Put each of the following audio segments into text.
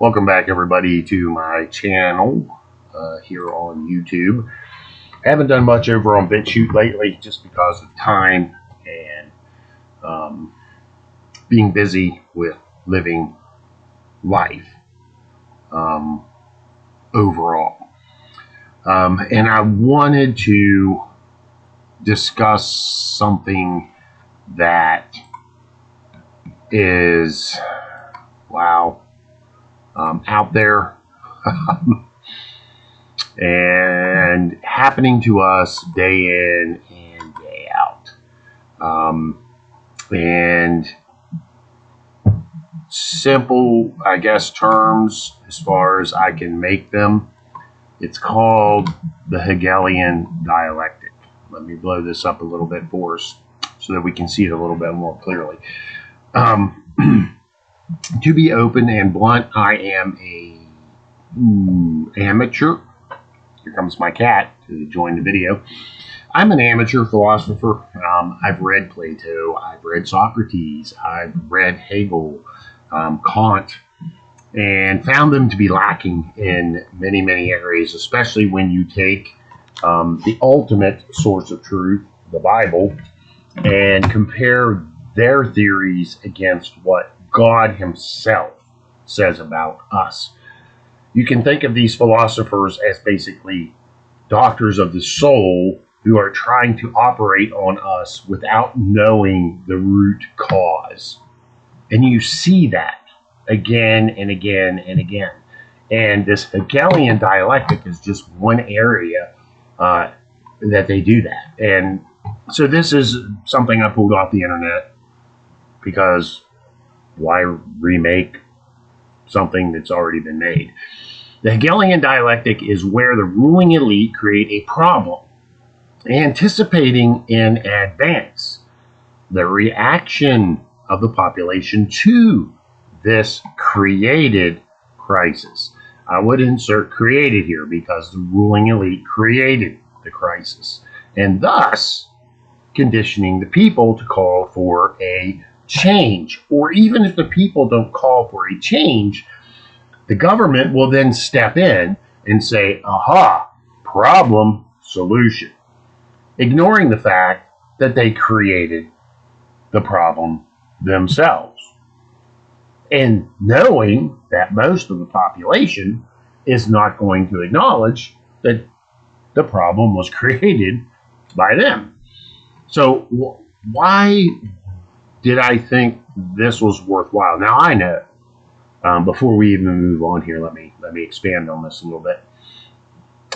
Welcome back, everybody, to my channel here on YouTube. I haven't done much over on BitChute lately just because of time and being busy with living life overall. And I wanted to discuss something that is, out there and happening to us day in and day out. And simple, I guess, terms as far as I can make them, it's called the Hegelian Dialectic. Let me blow this up a little bit for us so that we can see it a little bit more clearly. To be open and blunt, I am a amateur. Here comes my cat to join the video. I'm an amateur philosopher. I've read Plato, I've read Socrates, I've read Hegel, Kant, and found them to be lacking in many, many areas, especially when you take the ultimate source of truth, the Bible, and compare their theories against what God himself says about us. You can think of these philosophers as basically doctors of the soul who are trying to operate on us without knowing the root cause. And you see that again and again and again. And this Hegelian dialectic is just one area that they do that. And so this is something I pulled off the internet because why remake something that's already been made? The Hegelian dialectic is where the ruling elite create a problem, anticipating in advance the reaction of the population to this created crisis. I would insert created here because the ruling elite created the crisis, and thus conditioning the people to call for a change. Or even if the people don't call for a change, the government will then step in and say, aha, problem, solution, ignoring the fact that they created the problem themselves, and knowing that most of the population is not going to acknowledge that the problem was created by them. So why did I think this was worthwhile? Now I know. Before we even move on here, let me expand on this a little bit.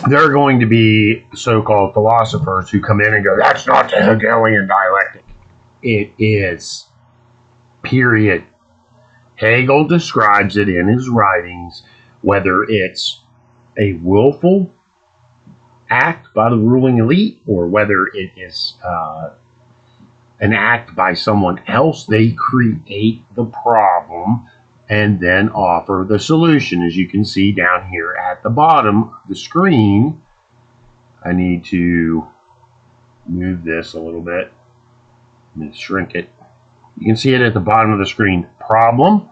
There are going to be so-called philosophers who come in and go, "That's not the Hegelian dialectic." It is. Period. Hegel describes it in his writings, whether it's a willful act by the ruling elite or whether it is an act by someone else. They create the problem and then offer the solution. As you can see down here at the bottom of the screen, I need to move this a little bit. Let me shrink it. You can see it at the bottom of the screen. Problem,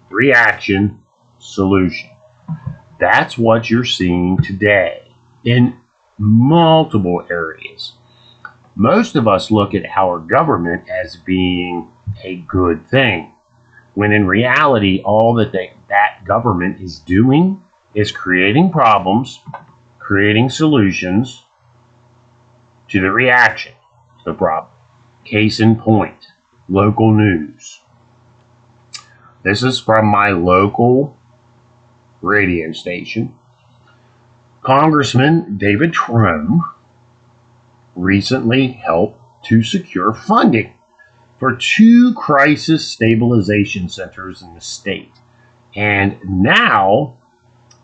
reaction, solution. That's what you're seeing today in multiple areas. Most of us look at our government as being a good thing, when in reality, all that government is doing is creating problems, creating solutions to the reaction to the problem. Case in point, local news. This is from my local radio station. Congressman David Trome recently helped to secure funding for 2 crisis stabilization centers in the state, and now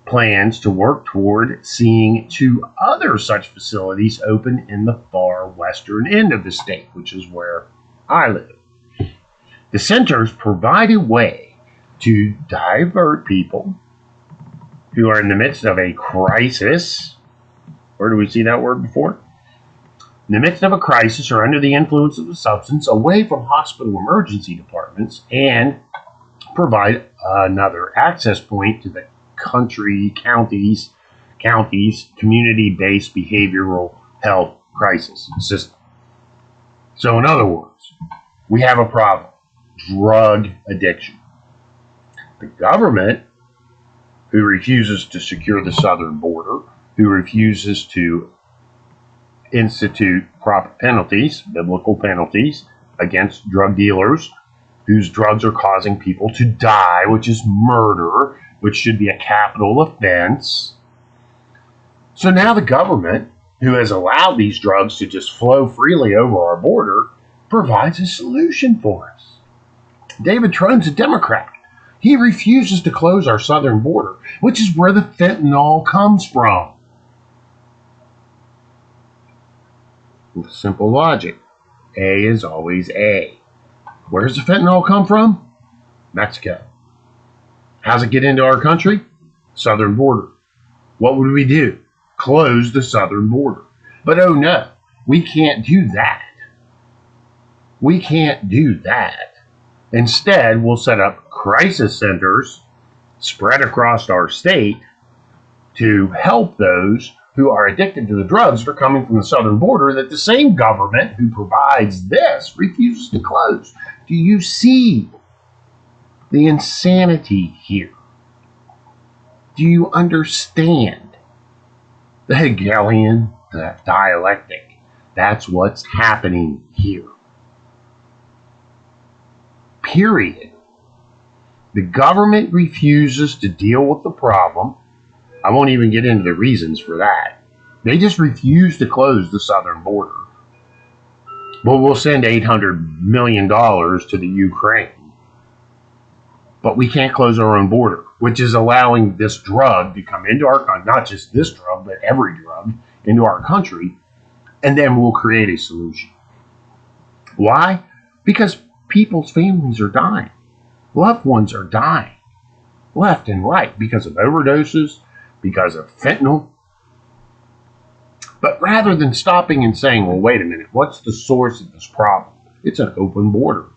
plans to work toward seeing 2 other such facilities open in the far western end of the state, which is where I live. The centers provide a way to divert people who are in the midst of a crisis. Where do we see that word before? In the midst of a crisis or under the influence of a substance, away from hospital emergency departments and provide another access point to the counties, community-based behavioral health crisis system. So in other words, we have a problem, drug addiction. The government, who refuses to secure the southern border, who refuses to institute proper penalties, biblical penalties, against drug dealers whose drugs are causing people to die, which is murder, which should be a capital offense. So now the government, who has allowed these drugs to just flow freely over our border, provides a solution for us. David Trone's a Democrat. He refuses to close our southern border, which is where the fentanyl comes from. With simple logic, A is always A. Where does the fentanyl come from? Mexico. How's it get into our country? Southern border. What would we do? Close the southern border. But oh no, we can't do that. We can't do that. Instead, we'll set up crisis centers spread across our state to help those who are addicted to the drugs that are coming from the southern border that the same government who provides this refuses to close. Do you see the insanity here? Do you understand the Hegelian dialectic? That's what's happening here. Period. The government refuses to deal with the problem. I won't even get into the reasons for that. They just refuse to close the southern border. But we'll send $800 million to the Ukraine. But we can't close our own border, which is allowing this drug to come into our country, not just this drug, but every drug, into our country, and then we'll create a solution. Why? Because people's families are dying. Loved ones are dying left and right because of overdoses, because of fentanyl. But rather than stopping and saying, well, wait a minute, what's the source of this problem? It's an open border.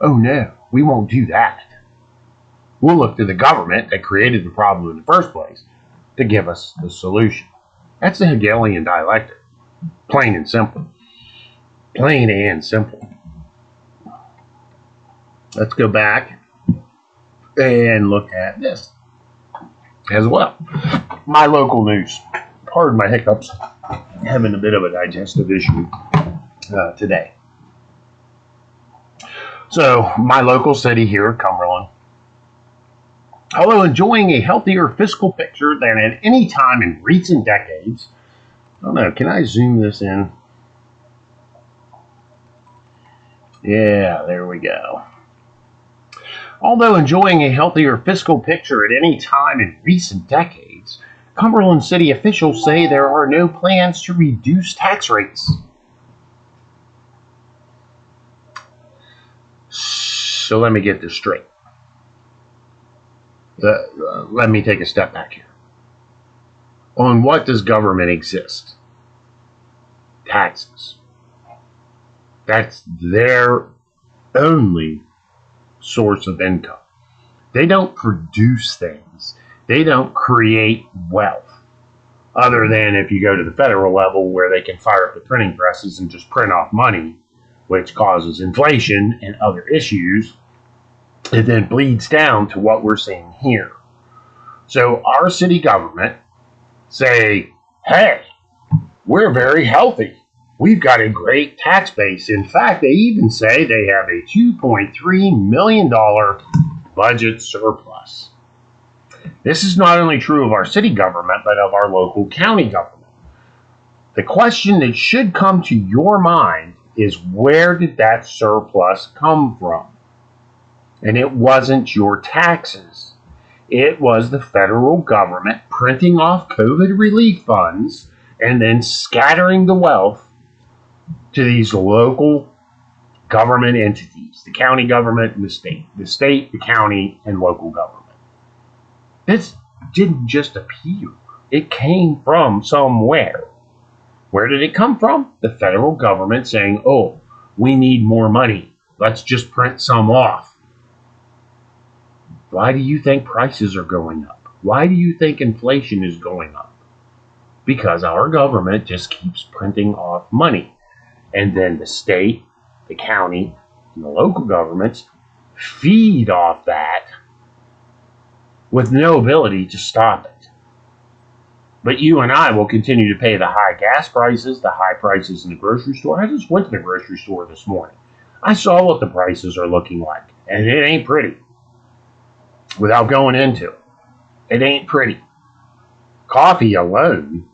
Oh no, we won't do that. We'll look to the government that created the problem in the first place to give us the solution. That's the Hegelian dialectic. Plain and simple. Plain and simple. Let's go back and look at this as well. My local news. Pardon my hiccups. Having a bit of a digestive issue today. So, my local city here, Cumberland. Although enjoying a healthier fiscal picture than at any time in recent decades. I don't know, can I zoom this in? Yeah, there we go. Although enjoying a healthier fiscal picture at any time in recent decades, Cumberland City officials say there are no plans to reduce tax rates. So let me get this straight. Let me take a step back here. On what does government exist? Taxes. That's their only source of income. They don't produce things. They don't create wealth. Other than if you go to the federal level where they can fire up the printing presses and just print off money, which causes inflation and other issues. It then bleeds down to what we're seeing here. So our city government say, hey, we're very healthy. We've got a great tax base. In fact, they even say they have a $2.3 million budget surplus. This is not only true of our city government, but of our local county government. The question that should come to your mind is, where did that surplus come from? And it wasn't your taxes. It was the federal government printing off COVID relief funds and then scattering the wealth to these local government entities, the county government and the state, the county, and local government. This didn't just appear. It came from somewhere. Where did it come from? The federal government saying, oh, we need more money. Let's just print some off. Why do you think prices are going up? Why do you think inflation is going up? Because our government just keeps printing off money. And then the state, the county, and the local governments feed off that with no ability to stop it. But you and I will continue to pay the high gas prices, the high prices in the grocery store. I just went to the grocery store this morning. I saw what the prices are looking like, and it ain't pretty. Without going into it, it ain't pretty. Coffee alone,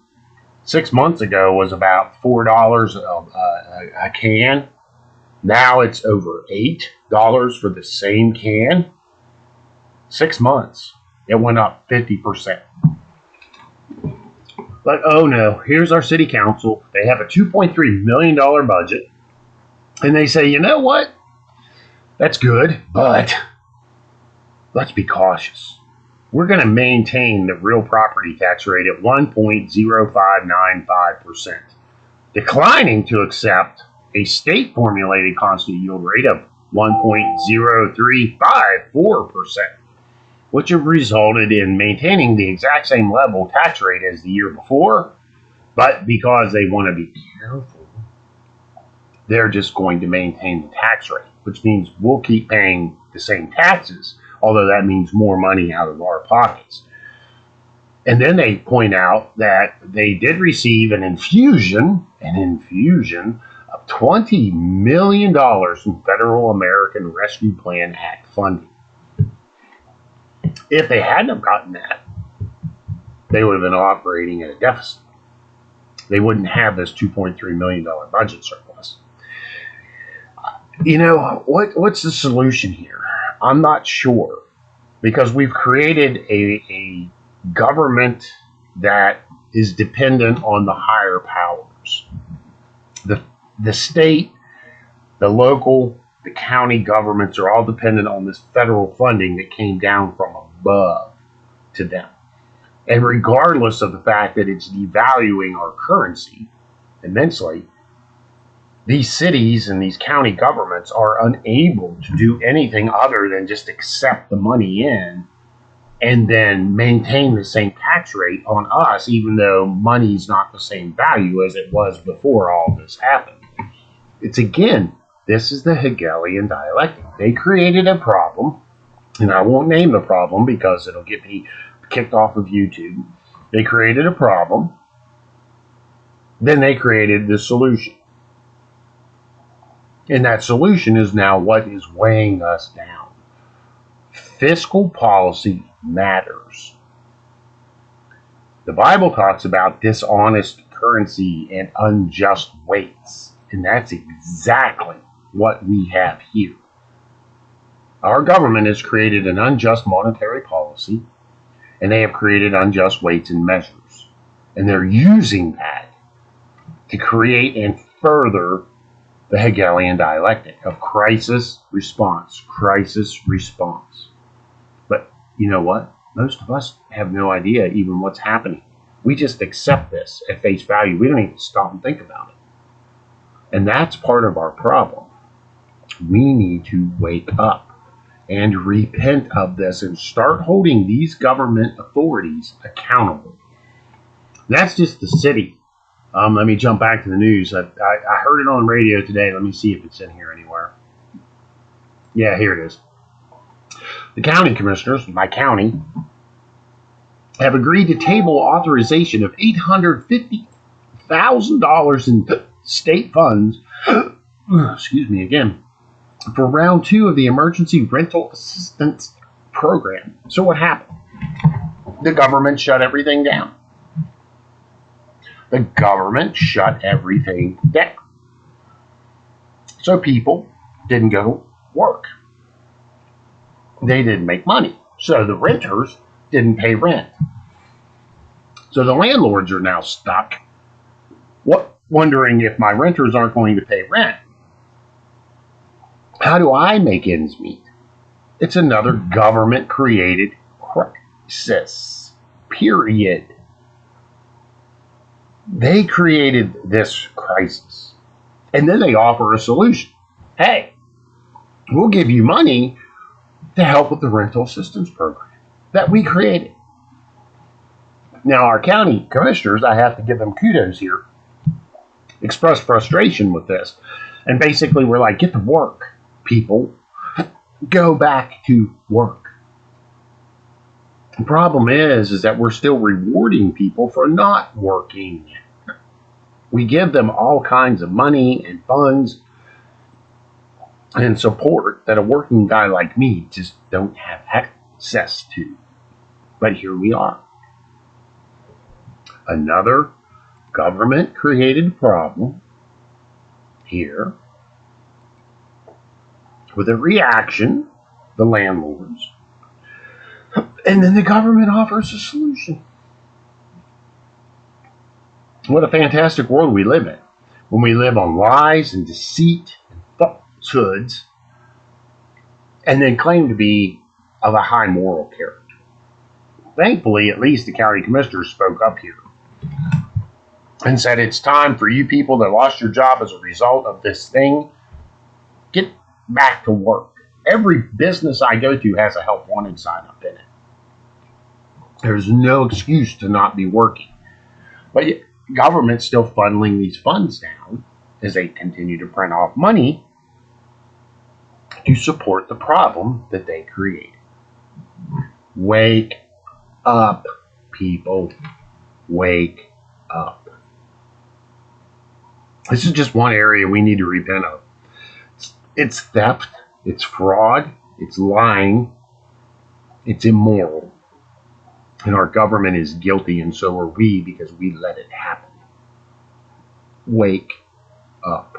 6 months ago, was about $4 a can. Now it's over $8 for the same can. 6 months, it went up 50%. But oh no, here's our city council. They have a $2.3 million budget. And they say, you know what? That's good, but let's be cautious. We're going to maintain the real property tax rate at 1.0595%, declining to accept a state formulated constant yield rate of 1.0354%, which have resulted in maintaining the exact same level tax rate as the year before, but because they want to be careful, they're just going to maintain the tax rate, which means we'll keep paying the same taxes, although that means more money out of our pockets. And then they point out that they did receive an infusion of $20 million in Federal American Rescue Plan Act funding. If they hadn't have gotten that, they would have been operating at a deficit. They wouldn't have this $2.3 million budget surplus. You know, what's the solution here? I'm not sure, because we've created a government that is dependent on the higher powers. The state, the local, the county governments are all dependent on this federal funding that came down from above to them. And regardless of the fact that it's devaluing our currency immensely, these cities and these county governments are unable to do anything other than just accept the money in and then maintain the same tax rate on us, even though money's not the same value as it was before all this happened. It's again, this is the Hegelian dialectic. They created a problem, and I won't name the problem because it'll get me kicked off of YouTube. They created a problem, then they created the solution. And that solution is now what is weighing us down. Fiscal policy matters. The Bible talks about dishonest currency and unjust weights. And that's exactly what we have here. Our government has created an unjust monetary policy, and they have created unjust weights and measures. And they're using that to create and further the Hegelian dialectic of crisis, response. But you know what? Most of us have no idea even what's happening. We just accept this at face value. We don't even stop and think about it. And that's part of our problem. We need to wake up and repent of this and start holding these government authorities accountable. That's just the city. Let me jump back to the news. I heard it on radio today. Let me see if it's in here anywhere. Yeah, here it is. The county commissioners, my county, have agreed to table authorization of $850,000 in state funds, excuse me again, for round 2 of the emergency rental assistance program. So what happened? The government shut everything down. So people didn't go work. They didn't make money. So the renters didn't pay rent. So the landlords are now stuck, wondering if my renters aren't going to pay rent. How do I make ends meet? It's another government-created crisis. Period. They created this crisis. And then they offer a solution. Hey, we'll give you money to help with the rental assistance program that we created. Now, our county commissioners, I have to give them kudos here, expressed frustration with this. And basically, we're like, get to work, people. Go back to work. The problem is that we're still rewarding people for not working. We give them all kinds of money and funds and support that a working guy like me just don't have access to. But here we are. Another government-created problem here with a reaction, the landlords, and then the government offers a solution. What a fantastic world we live in, when we live on lies and deceit and falsehoods, and then claim to be of a high moral character. Thankfully, at least the county commissioners spoke up here and said, it's time for you people that lost your job as a result of this thing, get back to work. Every business I go to has a help wanted sign up in it. There's no excuse to not be working. But yet, government's still funneling these funds down as they continue to print off money to support the problem that they created. Wake up, people. Wake up. This is just one area we need to repent of. It's theft, it's fraud, it's lying, it's immoral. And our government is guilty, and so are we, because we let it happen. Wake up.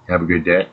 Have a good day.